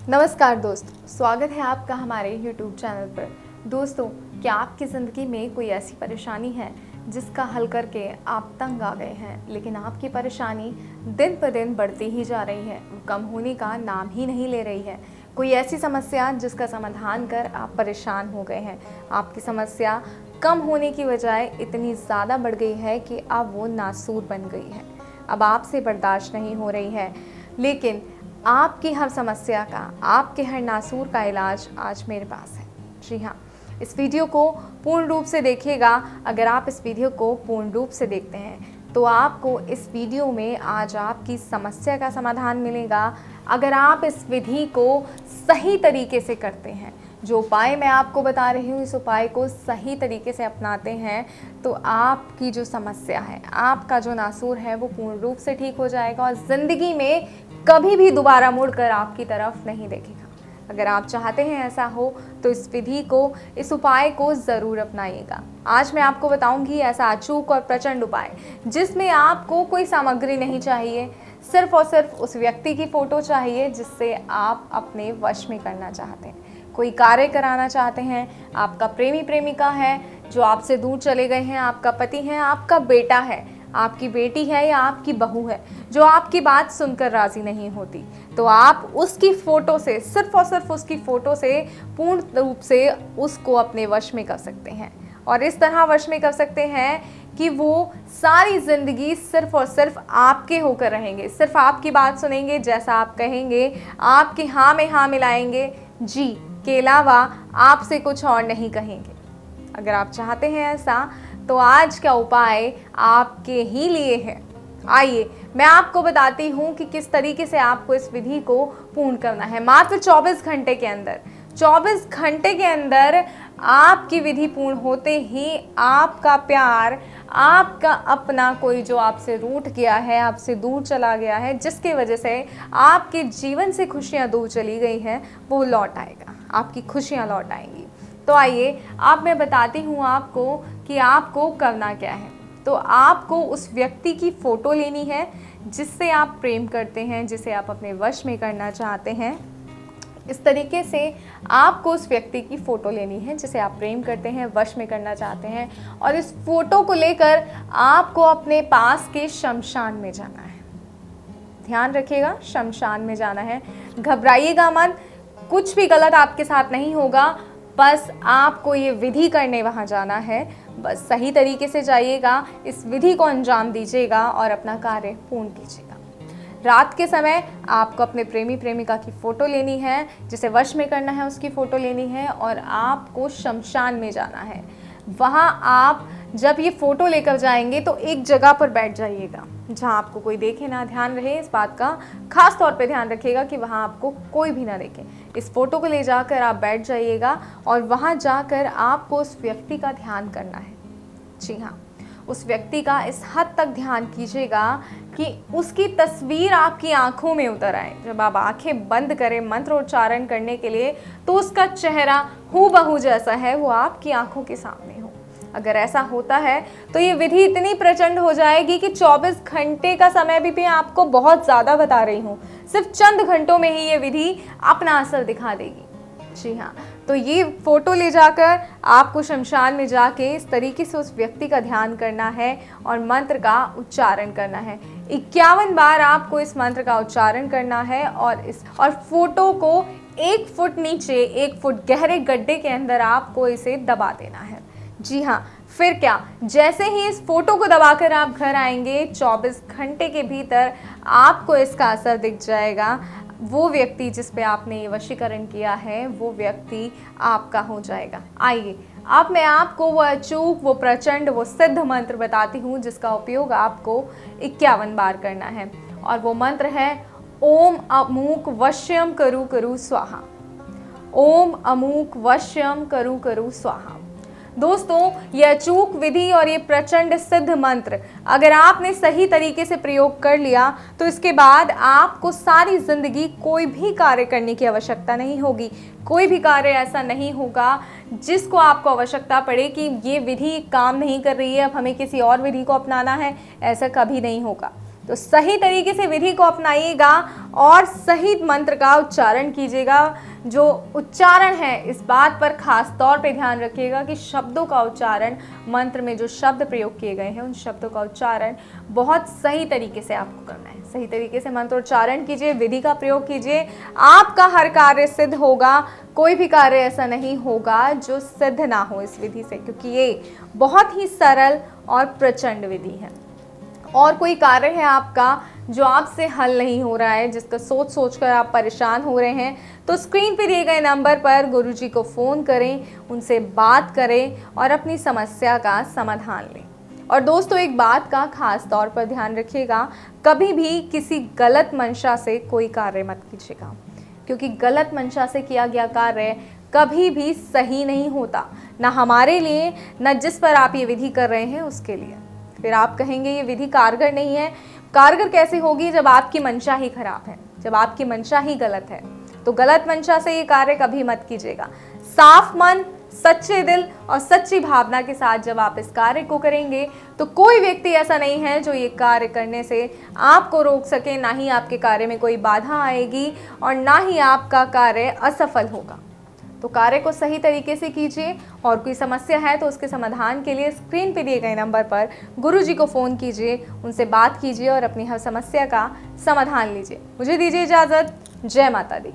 नमस्कार दोस्तों, स्वागत है आपका हमारे YouTube चैनल पर। दोस्तों, क्या आपकी ज़िंदगी में कोई ऐसी परेशानी है जिसका हल करके आप तंग आ गए हैं, लेकिन आपकी परेशानी दिन पर दिन बढ़ती ही जा रही है, कम होने का नाम ही नहीं ले रही है। कोई ऐसी समस्या जिसका समाधान कर आप परेशान हो गए हैं, आपकी समस्या कम होने की बजाय इतनी ज़्यादा बढ़ गई है कि अब वो नासूर बन गई है, अब आपसे बर्दाश्त नहीं हो रही है। लेकिन आपकी हर समस्या का, आपके हर नासूर का इलाज आज मेरे पास है। जी हाँ, इस वीडियो को पूर्ण रूप से देखिएगा। अगर आप इस वीडियो को पूर्ण रूप से देखते हैं तो आपको इस वीडियो में आज आपकी समस्या का समाधान मिलेगा। अगर आप इस विधि को सही तरीके से करते हैं, जो उपाय मैं आपको बता रही हूँ, इस उपाय को सही तरीके से अपनाते हैं तो आपकी जो समस्या है, आपका जो नासूर है, वो पूर्ण रूप से ठीक हो जाएगा और ज़िंदगी में कभी भी दोबारा मुड़कर आपकी तरफ नहीं देखेगा। अगर आप चाहते हैं ऐसा हो तो इस विधि को, इस उपाय को ज़रूर अपनाइएगा। आज मैं आपको बताऊंगी ऐसा अचूक और प्रचंड उपाय जिसमें आपको कोई सामग्री नहीं चाहिए, सिर्फ और सिर्फ उस व्यक्ति की फ़ोटो चाहिए जिससे आप अपने वश में करना चाहते हैं, कोई कार्य कराना चाहते हैं। आपका प्रेमी प्रेमिका है जो आपसे दूर चले गए हैं, आपका पति है, आपका बेटा है, आपकी बेटी है या आपकी बहू है जो आपकी बात सुनकर राज़ी नहीं होती, तो आप उसकी फ़ोटो से, सिर्फ और सिर्फ उसकी फ़ोटो से पूर्ण रूप से उसको अपने वश में कर सकते हैं। और इस तरह वश में कर सकते हैं कि वो सारी ज़िंदगी सिर्फ और सिर्फ आपके होकर रहेंगे, सिर्फ आपकी बात सुनेंगे, जैसा आप कहेंगे आपकी हाँ में हाँ मिलाएंगे, जी के अलावा आपसे कुछ और नहीं कहेंगे। अगर आप चाहते हैं ऐसा तो आज का उपाय आपके ही लिए है। आइए मैं आपको बताती हूँ कि किस तरीके से आपको इस विधि को पूर्ण करना है। मात्र 24 घंटे के अंदर, 24 घंटे के अंदर आपकी विधि पूर्ण होते ही आपका प्यार, आपका अपना कोई जो आपसे रूठ गया है, आपसे दूर चला गया है, जिसकी वजह से आपके जीवन से खुशियाँ दूर चली गई हैं, वो लौट आएगा, आपकी खुशियाँ लौट आएंगी। तो आइए अब मैं बताती हूँ आपको कि आपको करना क्या है। तो आपको उस व्यक्ति की फ़ोटो लेनी है जिससे आप प्रेम करते हैं, जिसे आप अपने वश में करना चाहते हैं। इस तरीके से आपको उस व्यक्ति की फ़ोटो लेनी है जिसे आप प्रेम करते हैं, वश में करना चाहते हैं, और इस फ़ोटो को लेकर आपको अपने पास के शमशान में जाना है। ध्यान रखिएगा, शमशान में जाना है। घबराइएगा मत, कुछ भी गलत आपके साथ नहीं होगा, बस आपको ये विधि करने वहाँ जाना है। बस सही तरीके से जाइएगा, इस विधि को अंजाम दीजिएगा और अपना कार्य पूर्ण कीजिएगा। रात के समय आपको अपने प्रेमी प्रेमिका की फ़ोटो लेनी है, जिसे वश में करना है उसकी फ़ोटो लेनी है, और आपको शमशान में जाना है। वहाँ आप जब ये फ़ोटो लेकर जाएंगे तो एक जगह पर बैठ जाइएगा जहाँ आपको कोई देखे ना। ध्यान रहे, इस बात का खास तौर पे ध्यान रखिएगा कि वहाँ आपको कोई भी ना देखे। इस फ़ोटो को ले जाकर आप बैठ जाइएगा और वहाँ जाकर आपको उस व्यक्ति का ध्यान करना है। जी हाँ, उस व्यक्ति का इस हद तक ध्यान कीजिएगा कि उसकी तस्वीर आपकी आंखों में उतर आए। जब आप आंखें बंद करें मंत्रोच्चारण करने के लिए तो उसका चेहरा हूबहू जैसा है वो आपकी आंखों के सामने हो। अगर ऐसा होता है तो ये विधि इतनी प्रचंड हो जाएगी कि 24 घंटे का समय भी आपको बहुत ज़्यादा बता रही हूँ, सिर्फ चंद घंटों में ही ये विधि अपना असर दिखा देगी। जी हाँ, तो ये फ़ोटो ले जाकर आपको शमशान में जाके इस तरीके से उस व्यक्ति का ध्यान करना है और मंत्र का उच्चारण करना है। 51 बार आपको इस मंत्र का उच्चारण करना है और फ़ोटो को 1 फुट नीचे, 1 फुट गहरे गड्ढे के अंदर आपको इसे दबा देना है। जी हाँ, फिर क्या, जैसे ही इस फ़ोटो को दबाकर आप घर आएंगे, 24 घंटे के भीतर आपको इसका असर दिख जाएगा। वो व्यक्ति जिस पे आपने ये वशीकरण किया है, वो व्यक्ति आपका हो जाएगा। आइए अब मैं आपको वो अचूक, वो प्रचंड, वो सिद्ध मंत्र बताती हूँ जिसका उपयोग आपको 51 बार करना है। और वो मंत्र है ओम अमूक वश्यम करु करु स्वाहा। ओम अमूक वश्यम करु करु स्वाहा। दोस्तों, ये अचूक विधि और ये प्रचंड सिद्ध मंत्र अगर आपने सही तरीके से प्रयोग कर लिया तो इसके बाद आपको सारी ज़िंदगी कोई भी कार्य करने की आवश्यकता नहीं होगी। कोई भी कार्य ऐसा नहीं होगा जिसको आपको आवश्यकता पड़े कि ये विधि काम नहीं कर रही है, अब हमें किसी और विधि को अपनाना है, ऐसा कभी नहीं होगा। तो सही तरीके से विधि को अपनाइएगा और सही मंत्र का उच्चारण कीजिएगा। जो उच्चारण है इस बात पर खास तौर पे ध्यान रखिएगा कि शब्दों का उच्चारण, मंत्र में जो शब्द प्रयोग किए गए हैं उन शब्दों का उच्चारण बहुत सही तरीके से आपको करना है। सही तरीके से मंत्रोच्चारण कीजिए, विधि का प्रयोग कीजिए, आपका हर कार्य सिद्ध होगा। कोई भी कार्य ऐसा नहीं होगा जो सिद्ध ना हो इस विधि से, क्योंकि ये बहुत ही सरल और प्रचंड विधि है। और कोई कार्य है आपका जो आपसे हल नहीं हो रहा है, जिसका सोच सोच कर आप परेशान हो रहे हैं, तो स्क्रीन पर दिए गए नंबर पर गुरुजी को फ़ोन करें, उनसे बात करें और अपनी समस्या का समाधान लें। और दोस्तों, एक बात का खास तौर पर ध्यान रखिएगा, कभी भी किसी गलत मंशा से कोई कार्य मत कीजिएगा, क्योंकि गलत मंशा से किया गया कार्य कभी भी सही नहीं होता, ना हमारे लिए, ना जिस पर आप ये विधि कर रहे हैं उसके लिए। फिर आप कहेंगे ये विधि कारगर नहीं है। कारगर कैसे होगी जब आपकी मंशा ही खराब है, जब आपकी मंशा ही गलत है। तो गलत मंशा से ये कार्य कभी मत कीजिएगा। साफ मन, सच्चे दिल और सच्ची भावना के साथ जब आप इस कार्य को करेंगे तो कोई व्यक्ति ऐसा नहीं है जो ये कार्य करने से आपको रोक सके, ना ही आपके कार्य में कोई बाधा आएगी और ना ही आपका कार्य असफल होगा। तो कार्य को सही तरीके से कीजिए और कोई समस्या है तो उसके समाधान के लिए स्क्रीन पे दिए गए नंबर पर गुरुजी को फ़ोन कीजिए, उनसे बात कीजिए और अपनी हर समस्या का समाधान लीजिए। मुझे दीजिए इजाज़त। जय माता दी।